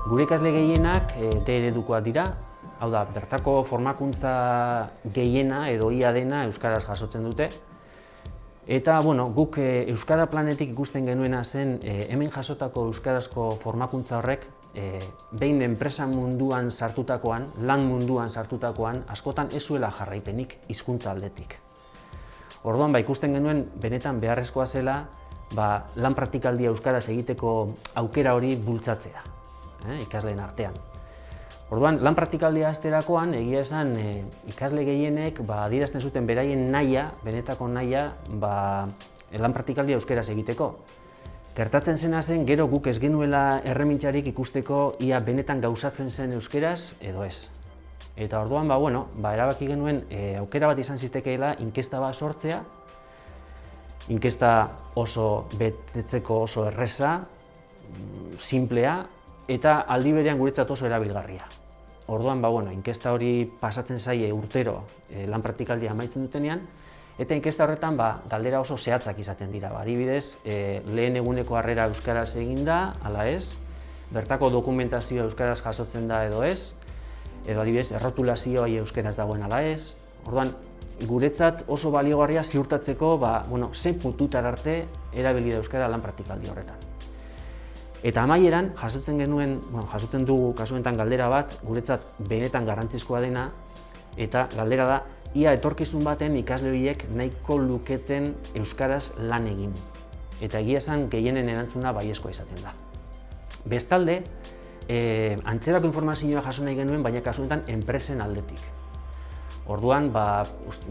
Gure ikasle gehienak D eredukoak dira, hau da, bertako formakuntza gehiena edo ia dena euskaraz jasotzen dute. Eta, guk Euskara Planetik ikusten genuena zen hemen jasotako euskarazko formakuntza horrek behin enpresa munduan sartutakoan, lan munduan sartutakoan, askotan ez zuela jarraipenik hizkuntza aldetik. Orduan, ikusten genuen benetan beharrezkoa zela lan praktikaldia euskaraz egiteko aukera hori bultzatzea, ikasleen artean. Orduan, lan praktikaldia hasterakoan, egia esan ikasle gehienek adierazten zuten beraien nahia, benetako nahia, lan praktikaldia euskaraz egiteko. Gertatzen zena zen, gero guk ez genuela erremintzarik ikusteko ia benetan gauzatzen zen euskaraz edo ez. Eta orduan, erabaki genuen aukera bat izan zitekeela inkesta bat sortzea, inkesta oso betetzeko oso erreza, sinplea, eta aldi berean guretzat oso erabilgarria. Orduan, inkesta hori pasatzen zaie urtero lan praktikaldia amaitzen dutenean, eta inkesta horretan galdera oso zehatzak izaten dira. Adibidez, lehen eguneko harrera euskaraz egin da, ala ez, bertako dokumentazioa euskaraz jasotzen da edo ez, edo adibidez, errotulazioa euskaraz dagoen ala ez. Orduan, guretzat oso baliogarria ziurtatzeko zein puntutar arte erabili da euskara lan praktikaldi horretan. Eta amaieran, jasotzen dugu kasu honetan galdera bat, guretzat benetan garrantzizkoa dena, eta galdera da, ia etorkizun baten ikasle horiek nahiko luketen euskaraz lan egin. Eta egia esan gehienen erantzuna baiezkoa izaten da. Bestalde, antzerako informazioa jaso nahi genuen, baina kasu honetan enpresen aldetik. Orduan,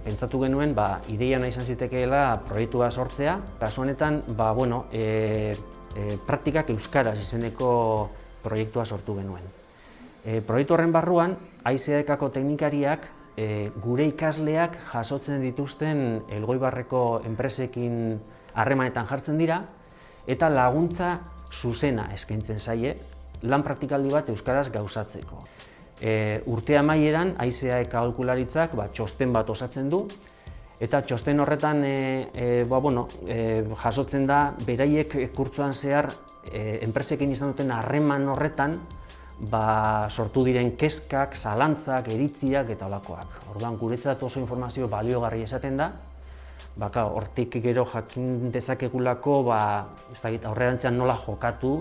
pentsatu genuen, ideia nahi izan zitekeela proiektua sortzea, kasu honetan, praktikak euskaraz izeneko proiektua sortu genuen. Proiektu horren barruan, AICAeko teknikariak gure ikasleak jasotzen dituzten Elgoibarreko enpresekin harremanetan jartzen dira eta laguntza zuzena eskaintzen zaie lan praktikaldi bat euskaraz gauzatzeko. Urte amaieran, AICAek aholkularitzak txosten bat osatzen du, eta txosten horretan jasotzen da beraiek kurtsoan zehar enpresekin izan duten harreman horretan sortu diren kezkak, zalantzak, iritziak eta holakoak. Orduan, guretzat oso informazio baliogarria esaten da, hortik gero jakin dezakegulako aurrerantzean nola jokatu,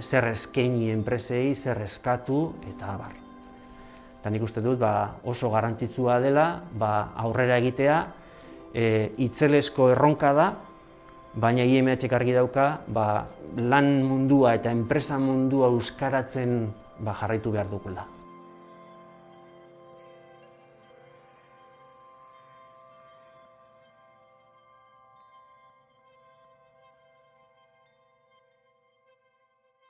zer eskaini enpresei, zer eskatu eta abar. Eta nik uste dut oso garrantzitsua dela aurrera egitea, itzelezko erronka da, baina IMH-ek argi dauka lan mundua eta enpresa mundua euskaratzen jarraitu behar dugula.